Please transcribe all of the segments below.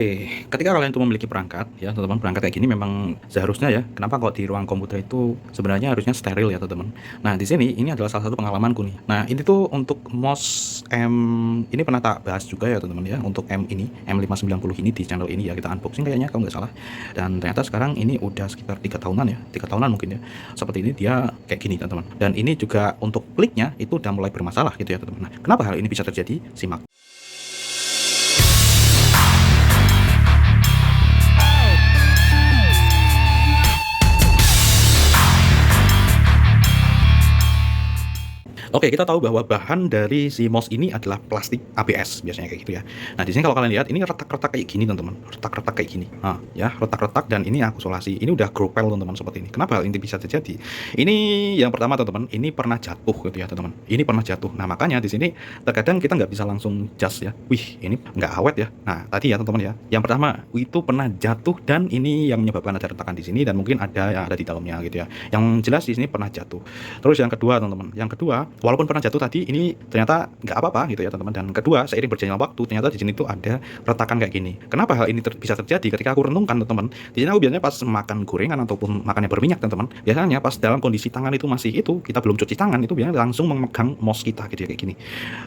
Oke, ketika kalian tuh memiliki perangkat ya teman-teman, perangkat kayak gini memang seharusnya ya, kenapa kok di ruang komputer itu sebenarnya harusnya steril ya teman-teman. Nah di sini ini adalah salah satu pengalamanku nih. Nah ini tuh untuk MOS M ini pernah tak bahas juga ya teman-teman ya, untuk M ini M590 ini di channel ini ya kita unboxing kayaknya kalau nggak salah. Dan ternyata sekarang ini udah sekitar 3 tahunan ya, 3 tahunan mungkin ya. Seperti ini dia kayak gini teman-teman. Dan ini juga untuk kliknya itu udah mulai bermasalah gitu ya teman-teman. Nah kenapa hal ini bisa terjadi? Simak. Oke, kita tahu bahwa bahan dari si mouse ini adalah plastik ABS biasanya kayak gitu ya. Nah, di sini kalau kalian lihat ini retak-retak kayak gini, teman-teman. Retak-retak kayak gini. Nah, ya, retak-retak dan ini aku solasi. Ini udah gropel, teman-teman, seperti ini. Kenapa hal ini bisa terjadi? Ini yang pertama, teman-teman, ini pernah jatuh gitu ya, teman-teman. Ini pernah jatuh. Nah, makanya di sini terkadang kita nggak bisa langsung just ya. Wih, ini nggak awet ya. Nah, tadi ya, teman-teman ya. Yang pertama, itu pernah jatuh dan ini yang menyebabkan ada retakan di sini dan mungkin ada yang ada di dalamnya gitu ya. Yang jelas di sini pernah jatuh. Terus yang kedua, teman-teman. Yang kedua, walaupun pernah jatuh tadi, ini ternyata nggak apa-apa gitu ya teman-teman. Dan kedua, seiring berjalannya waktu, ternyata di sini tuh ada retakan kayak gini. Kenapa hal ini bisa terjadi? Ketika aku renungkan teman-teman, di sini aku biasanya pas makan gorengan ataupun makannya berminyak teman-teman, biasanya pas dalam kondisi tangan itu masih itu, kita belum cuci tangan, itu biasanya langsung memegang mouse kita gitu ya, kayak gini.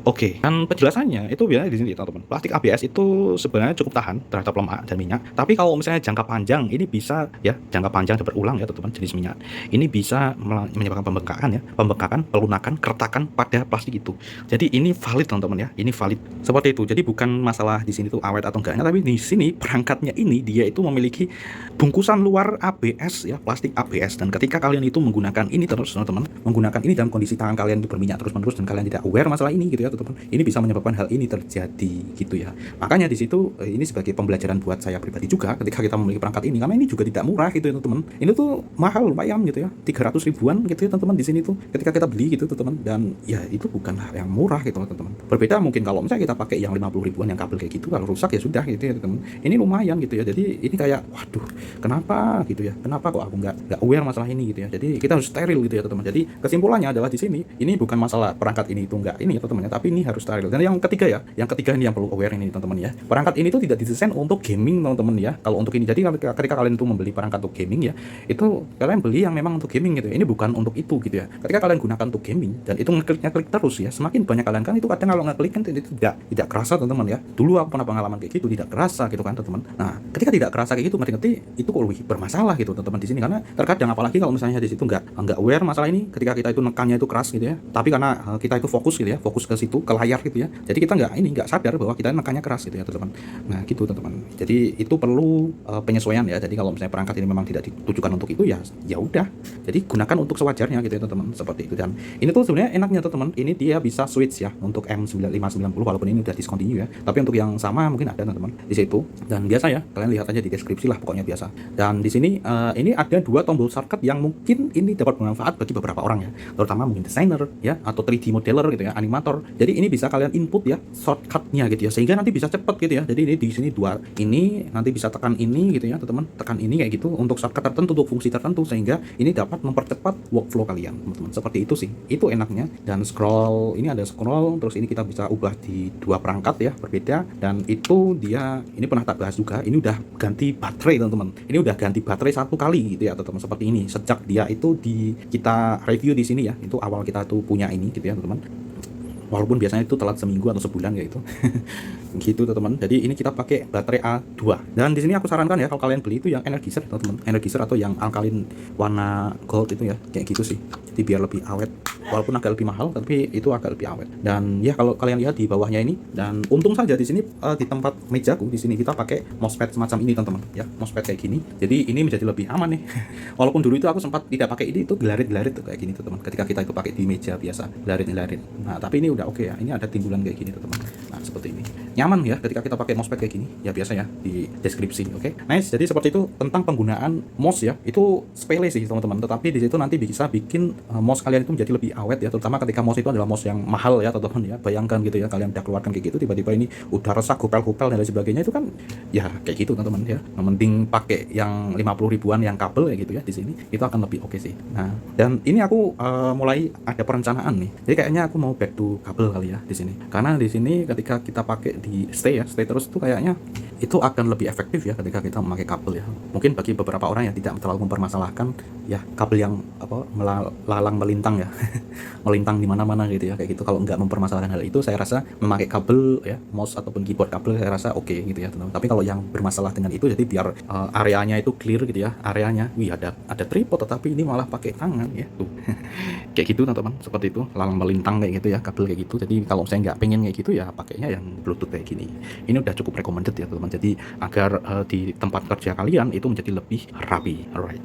Oke, dan penjelasannya itu biasanya di sini teman-teman. Plastik ABS itu sebenarnya cukup tahan terhadap lemak dan minyak. Tapi kalau misalnya jangka panjang, ini bisa ya jangka panjang dan berulang ya teman-teman, jenis minyak. Ini bisa menyebabkan pembengkakan ya, pembengkakan, pelunakan, keretakan pada plastik itu. Jadi ini valid teman-teman ya, ini valid seperti itu. Jadi bukan masalah di sini tuh awet atau enggaknya, tapi di sini perangkatnya ini dia itu memiliki bungkusan luar ABS ya, plastik ABS. Dan ketika kalian itu menggunakan ini terus teman-teman, menggunakan ini dalam kondisi tangan kalian itu berminyak terus-menerus dan kalian tidak aware masalah ini gitu ya teman-teman, ini bisa menyebabkan hal ini terjadi gitu ya. Makanya di situ ini sebagai pembelajaran buat saya pribadi juga ketika kita memiliki perangkat ini, karena ini juga tidak murah gitu ya teman-teman. Ini tuh mahal lumayan gitu ya, 300 ribuan gitu ya teman-teman di sini tuh ketika kita beli gitu teman-teman. Dan ya itu bukan hal yang murah gitu teman-teman. Berbeda mungkin kalau misalnya kita pakai yang 50 ribuan yang kabel kayak gitu, kalau rusak ya sudah gitu ya teman. Ini lumayan gitu ya. Jadi ini kayak waduh, kenapa gitu ya? Kenapa kok aku nggak aware masalah ini gitu ya. Jadi kita harus steril gitu ya teman-teman. Jadi kesimpulannya adalah di sini ini bukan masalah perangkat ini itu enggak ini ya teman-teman ya, tapi ini harus steril. Dan yang ketiga ya, yang ketiga ini yang perlu aware ini teman-teman ya. Perangkat ini tuh tidak didesain untuk gaming teman-teman ya. Kalau untuk ini, jadi ketika kalian tuh membeli perangkat untuk gaming ya, itu kalian beli yang memang untuk gaming gitu ya. Ini bukan untuk itu gitu ya. Ketika kalian gunakan untuk gaming dan itu ngeklik terus ya, semakin banyak kalian kan itu kadang kalau ngeklik kan itu tidak kerasa teman-teman ya. Dulu aku pernah pengalaman kayak gitu, tidak kerasa gitu kan teman-teman. Nah ketika tidak kerasa kayak gitu, ngerti itu kok lebih bermasalah gitu teman-teman di sini, karena terkadang apalagi kalau misalnya di situ nggak aware masalah ini, ketika kita itu nekannya itu keras gitu ya, tapi karena kita itu fokus gitu ya, fokus ke situ, ke layar gitu ya, jadi kita nggak sadar bahwa kita nekannya keras gitu ya teman-teman. Nah gitu teman-teman, jadi itu perlu penyesuaian ya. Jadi kalau misalnya perangkat ini memang tidak ditujukan untuk itu ya udah, jadi gunakan untuk sewajarnya gitu ya teman-teman, seperti itu. Dan ini tuh sebenarnya enaknya teman-teman, ini dia bisa switch ya untuk M590 walaupun ini udah discontinue ya, tapi untuk yang sama mungkin ada teman-teman di situ. Dan biasa ya, kalian lihat aja di deskripsi lah pokoknya biasa. Dan di sini ini ada dua tombol shortcut yang mungkin ini dapat bermanfaat bagi beberapa orang ya, terutama mungkin desainer ya atau 3D modeler gitu ya, animator. Jadi ini bisa kalian input ya shortcutnya gitu ya, sehingga nanti bisa cepet gitu ya. Jadi ini di sini dua ini nanti bisa tekan ini gitu ya teman-teman, tekan ini kayak gitu untuk shortcut tertentu, untuk fungsi tertentu, sehingga ini dapat mempercepat workflow kalian teman-teman. Seperti itu sih, itu enaknya. Dan scroll, ini ada scroll, terus ini kita bisa ubah di dua perangkat ya berbeda. Dan itu dia, ini pernah tak bahas juga, ini udah ganti baterai teman-teman, ini udah ganti baterai satu kali gitu ya teman-teman, seperti ini. Sejak dia itu kita review di sini ya, itu awal kita tuh punya ini gitu ya teman-teman, walaupun biasanya itu telat seminggu atau sebulan kayak gitu. Gitu teman-teman. Jadi ini kita pakai baterai A2. Dan di sini aku sarankan ya, kalau kalian beli itu yang Energizer teman-teman, Energizer atau yang alkalin warna gold itu ya, kayak gitu sih. Jadi biar lebih awet, walaupun agak lebih mahal tapi itu agak lebih awet. Dan ya kalau kalian lihat di bawahnya ini, dan untung saja di sini di tempat mejaku di sini kita pakai mousepad semacam ini teman-teman ya, mousepad kayak gini. Jadi ini menjadi lebih aman nih. Walaupun dulu itu aku sempat tidak pakai ini, itu gelarit-gelarit tuh kayak gini teman-teman, ketika kita itu pakai di meja biasa, gelarit-gelarit. Nah tapi ini udah oke ya, ini ada timbulan kayak gini teman-teman. Nah seperti ini nyaman ya ketika kita pakai mousepad kayak gini ya, biasa ya di deskripsi. Oke, nice. Jadi seperti itu tentang penggunaan mouse ya, itu sepele sih teman-teman, tetapi di situ nanti bisa bikin mouse kalian itu menjadi lebih awet ya, terutama ketika mouse itu adalah mouse yang mahal ya teman-teman ya. Bayangkan gitu ya, kalian udah keluarkan kayak gitu, tiba-tiba ini udah resak, gupel-gupel dan lain sebagainya, itu kan ya kayak gitu teman-teman ya. Mending pakai yang 50 ribuan yang kabel ya gitu ya, di sini itu akan lebih oke sih. Nah dan ini aku mulai ada perencanaan nih, jadi kayaknya aku mau back to kabel kali ya di sini, karena di sini ketika kita pakai di stay ya, stay terus itu kayaknya itu akan lebih efektif ya ketika kita memakai kabel ya. Mungkin bagi beberapa orang yang tidak terlalu mempermasalahkan ya kabel yang apa lalang melintang ya, melintang di mana-mana gitu ya kayak gitu. Kalau nggak mempermasalahkan hal itu, saya rasa memakai kabel ya, mouse ataupun keyboard kabel saya rasa oke gitu ya teman-teman. Tapi kalau yang bermasalah dengan itu, jadi biar areanya itu clear gitu ya, areanya, wih ada tripod tetapi ini malah pakai tangan ya tuh. Kayak gitu teman-teman, seperti itu lalang melintang kayak gitu ya, kabel kayak gitu. Jadi kalau saya nggak pengen kayak gitu ya pakainya yang bluetooth kayak gini. Ini udah cukup recommended ya teman-teman, jadi agar di tempat kerja kalian itu menjadi lebih rapi. Alright.